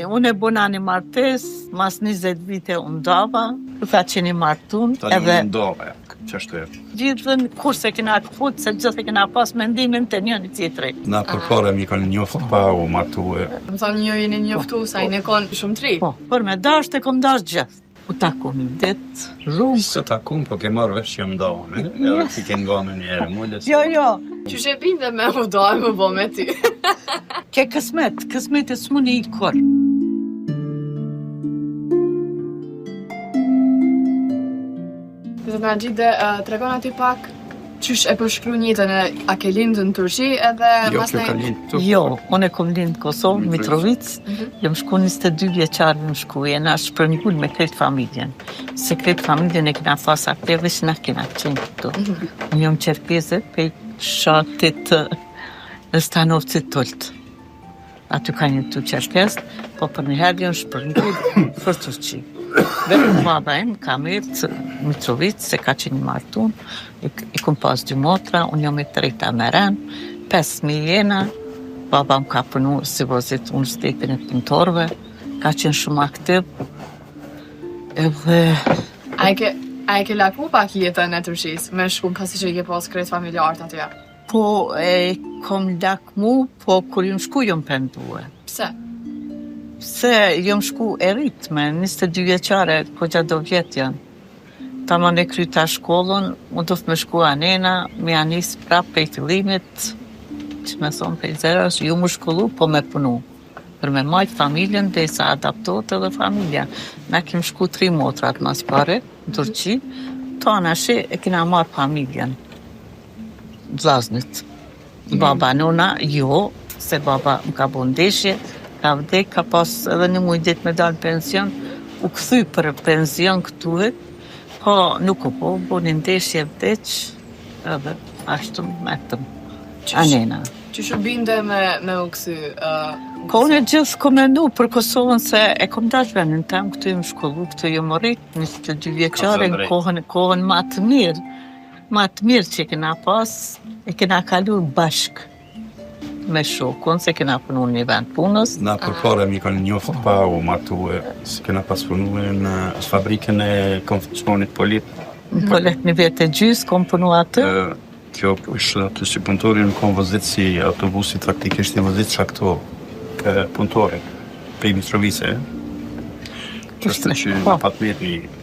Unë e bona një martes, mas 20 vite unë ndava, ka qeni martun, edhe ndove, qashtu e. Gjithën kur se kena të fut, se gjithë e kena pas mendimin të njëni tjetri. Na përpare mi kanë njoftu pa u martu e. Më thonë një jeni njoftu, sa i ne konë shumë tri. Po, për me dasht e kom dasht gjithë. U taku një dit, rrugë. Se takum, po ke marrë vesh që jam ndohën, edhe ti ke ngonë njëherë, mullet. Jo. Qysh e binde me u dojë më bo me ty? Ke kësmet e s'muni i kur. Zëtë Nagjide, të regon aty pak qysh e përshkru njëtën a ke lindë në Turqi edhe Jo, mas kjo ka lindë këtu. Jo, unë e kom lindë Kosovë, Mitrovic, jam shku 22 vjeqarë në shku, jena shpërngull me kretë familjen. Se kretë familjen e kena pas aktive, që na kena qenë këtu. Unë jam qerpeze pe shatit në Stanovcit Tult. Aty ka një tu qerpes, po për njëherë jam shpërngull për Turqi. Vetëm baba im ka mirë Mitrovic, se ka qenë martun, i kum pas 2 motra, unë jam e treta me ren, 5.000 jena, baba më ka punu si vozit universitetin e punëtorve, ka qenë shumë aktiv, edhe... A e ke laku pak jetën e Turqis, me shku pasi që i ke pas kretë familjartë atyja? Po e kom lakmu, po kur jam shku jam pendue. Pse? Se jam shku e ritme, 22 vjeqare, po gjatë do vjetë janë. Ta më në kryta shkollën, më doft me shku anena, me anis prap pej fillimit, që me thonë pej zerash, ju më shkollu, po me punu. Për me majtë familjen, dhe sa adaptot edhe familja. Na kem shku 3 motrat mas pare, në Turqi, ta nashe e kina marë familjen. Vlaznit. Baba nona, jo, se baba më ka bo ndeshje, ka vdek, ka pas edhe një mujdet me dalë pension, u këthy për pension këtuhet, po nuk u bo një ndeshje vdeq, edhe ashtu metëm. Anena. Qysh u binde me u këthy? Ko unë e gjithë kom mendu për Kosovën se e kom dash venin tem, këtu jem shkollu, këtu jem morit, 22 vjeqare, në kohën ma të mirë që kena pas, e kena kalu bashk me shokun, se kena punu një vend punës. Na përpare mi kanë njoftu pa u martu e, se kena pas punu në fabrikën e konfeksionit Polit. Polet një vete gjysë, kom punu atë. Kjo është atë si punëtori në konë vëzit si autobusit praktikisht një vëzit që këto ke punëtori, prej Mitrovice. Qështë që në patë mirë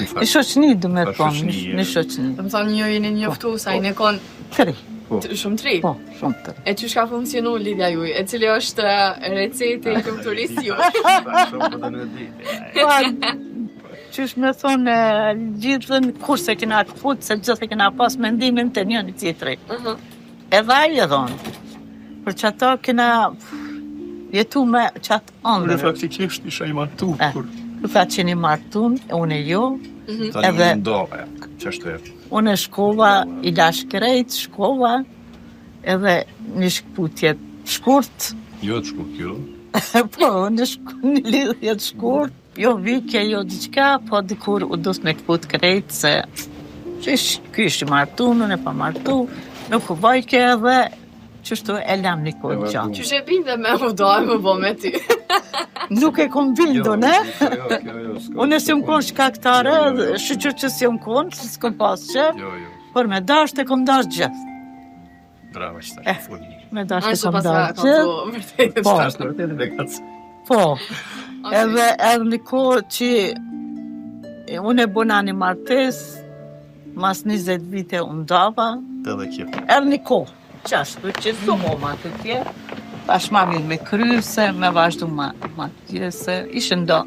një shoqni du me thonë, një shoqni. Dhe më thonë një jeni njoftu, sa i ne konë... Tri. Shumë tri? Po, shumë tri. E qysh ka funksionu lidhja juj? E cili është receti i kulturisë juj? Qysh me thonë, gjithën kur se kena të fut, se gjithë e kena pas mendimin të njëni tjetri. Edhe ai e dhonë. Për që ato kena jetu me qatë andrë. Në faktikisht isha i martu. Ka qeni martun, unë e jo. Ta një ndove, qashtu e. Unë e shkova, i lash krejt, shkova, edhe një shkputje shkurt. Jo të shkurt, jo. Po, një lidhje të shkurt, jo vikje, jo diqka, po dikur u dus me këput krejt, se ky ishtë i martu, unë e pa martu, nuk u vajke edhe, qështu e lam një kohë qanë. Qysh e binde me u dojë më bo me ty? Nuk e kom bindu, ne? Unë si më konë shkaktare, shqyqër që si më konë, si s'kom pas që, për me dasht e kom dasht gjithë. Bravo, që ta shë Me dasht e kom dasht gjithë. Po, edhe një kohë që unë e bona një martes, mas 20 vite unë dava, edhe një kohë, qashtu që s'u ma të tje, tash ma mirë me kryse, me vazhdu ma tje, se ishë ndo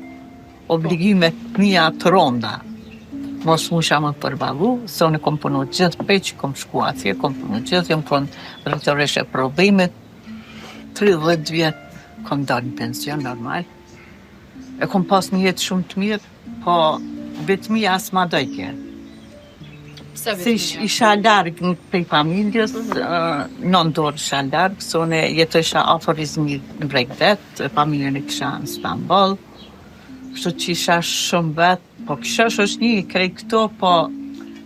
obligime mija të ronda. Mos mu isha më përbalu, se unë kom punu gjithë peq, kom shku atje, kom punu gjithë, jam konë drejtoreshe problemit, 30 vjetë kom dalë në pension, normal. E kom pas një jetë shumë të mirë, po vetëmija as ma dojke. Si isha largë prej familjes, non dorë isha largë, se unë jetë isha aforizmi në Bregdet, familjen e kisha në Stamboll, kështu që isha shumë vetë, po kisha shoqni krej këto, po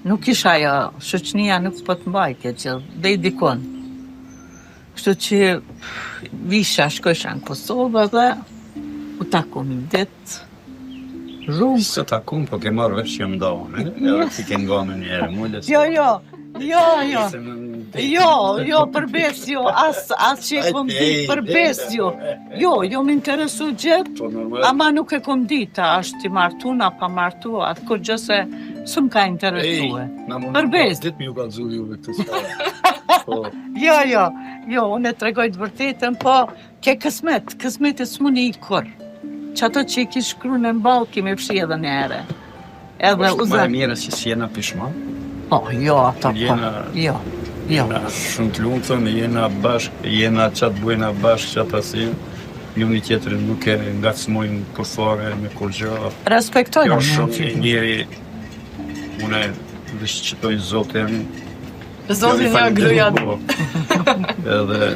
nuk isha jo, shoqnia nuk po të mbajtje që dhe i dikon. Kështu që visha shkojsha në Kosovë dhe U takum një ditë, rrugë. Se takum, po ke marrë vesh që jam ndonë, edhe si ke nga me njerë, mullet. Jo, përbes jo, as që e kom ditë, përbes jo. Jo më interesu gjithë, ama nuk e kom ditë, ashtë ti martuna, pa martu, atë kur gjëse së më ka interesue. Përbes. Ditë mi ju ka zuli juve këtë skala. Jo, unë e tregoj të vërtetën, po ke kësmet e s'muni i kur. Që ato që i ki shkru në mbalë, kemi fshi edhe një ere. Është më e mire si jena pishma? Po, jo, ato po, jo. Jena shumë të lumëtën, jena bashkë, jena qatë bujna bashkë, qatë asim. Ju një tjetërin nuk e ngacmojnë përfare me kur gjë. Respektojnë. Jo shumë njeri, une vështë qëtojnë zotin. Zotin një grujat. Edhe,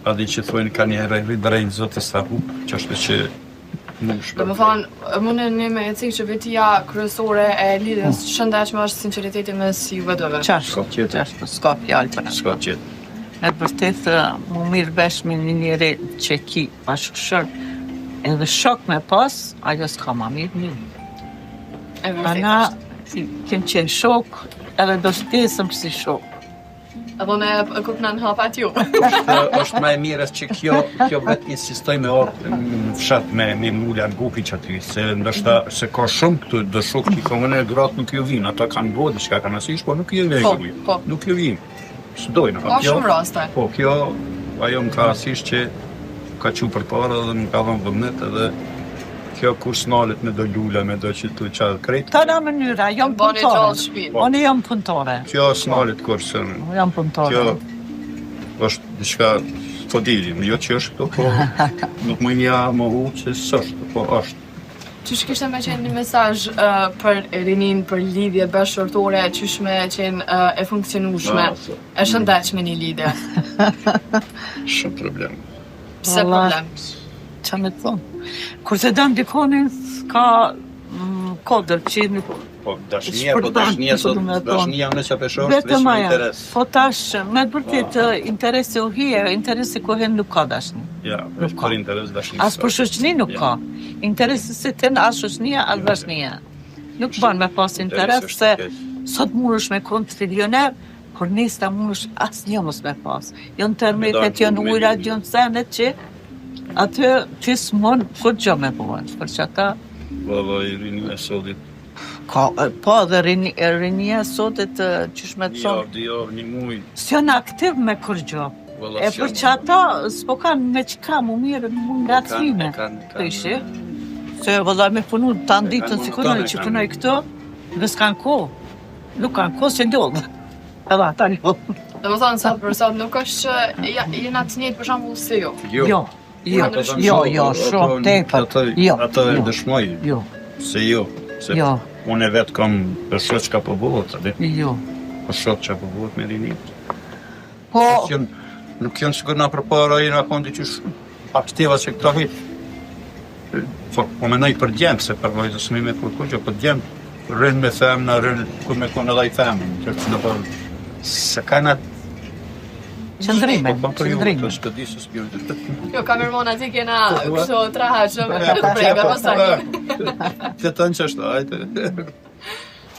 adi që thojnë ka një herë drejnë zotë sa hupë, që është që nuk shpërë. Dhe më thonë, mune një me e cikë që vetia kryesore e lidhjes shëndechme është sinceriteti mes juve dëve. Qashtë, s'ka fjallë për në. S'ka qëtë. E vërtet, mu mirë vesh me një njëri që ki bashkëshër, edhe shok me pas, ajo s'ka ma mirë një. E vërtet Ana, është. kem qenë shok, edhe do shtesëm si shok. Apo me kupna në hapat ju. është ma e mirës që kjo vetë insistoj me orë në fshat me mulla në gupi që aty, se ndështë se ka shumë këtu dë shok që i komën e gratë nuk ju vinë, ata kanë bodi që ka kanë asish, po nuk ju vejnë. Po. Nuk ju vinë. Së dojnë. Ka shumë raste. Po, kjo, ajo më ka asish që ka që për para dhe më ka dhënë vëmnet edhe kjo kur s'nalet me do lula, me do që tu qatë krejt. Ta në mënyra, jam Bani gjallë punëtore. shpinë. Unë jam punëtore. Kjo s'nalet kur së Jam punëtore. kjo është diçka fodilim, jo që është këto, po nuk më nja më hu që s'është, po është. Qysh kishte me qenë një mesazh për rinin, për lidhje bashkëshortore, qysh me qenë e funksionueshme, e shëndetshme një lidhje? Shumë problem. Pse problem? Qa me të thonë? Kur se dam dikonin, s'ka kodër që nuk... Po dashnia sot, dashnia në që peshorë, Vetëm veç aja, interes. po tash, me të vërtet, interesi u hije, interesi kohen nuk ka dashni. Ja, veç për interes dashnia. As për shoqni nuk ka. Interesi se të në as shoqnia, as dashnia. Nuk ban me pas interes, se sot murësh me kon trilioner, kur nista murësh as një mos me pas. Jon tërmetet, jon ujrat, jon senet që aty që s'mon kur gjë me buen. Për që ata... Valla, i rini e sotit. Po, dhe rinia sotit qysh me të thonë. Jo, një muj. S'jon aktiv me kur gjë. E për që ata s'po kanë me qka mu mirë mu nga cime. Të ishi. Se vëlla me punu të anditën si kunoj që punoj këto, dhe s'kanë ko. Nuk kanë ko se ndodhë. Edhe ata ndodhë. Dhe më thonë, sot për sot nuk është që jena të njëjtë për shembull se ju. Jo, shumë tepër. Ata e dëshmoj. Jo. Se jo. Se unë e vetë kam për shot që ka përbohët, Jo. Për shot që ka përbohët me rini. Po... Nuk janë sigur nga përpara i nga kondi që aktiva që këta vitë. Po menoj për djemë, se për vajzë së mi me kur që për djemë, rrën me femna, rrën kur me konë edhe i femën. Që në për... Se ka nga... Qëndrime. Të shpëdi së s'pjojnë. Jo, kamermon ati kena kështu traha që me brega pasaj. Të të në që është, ajte.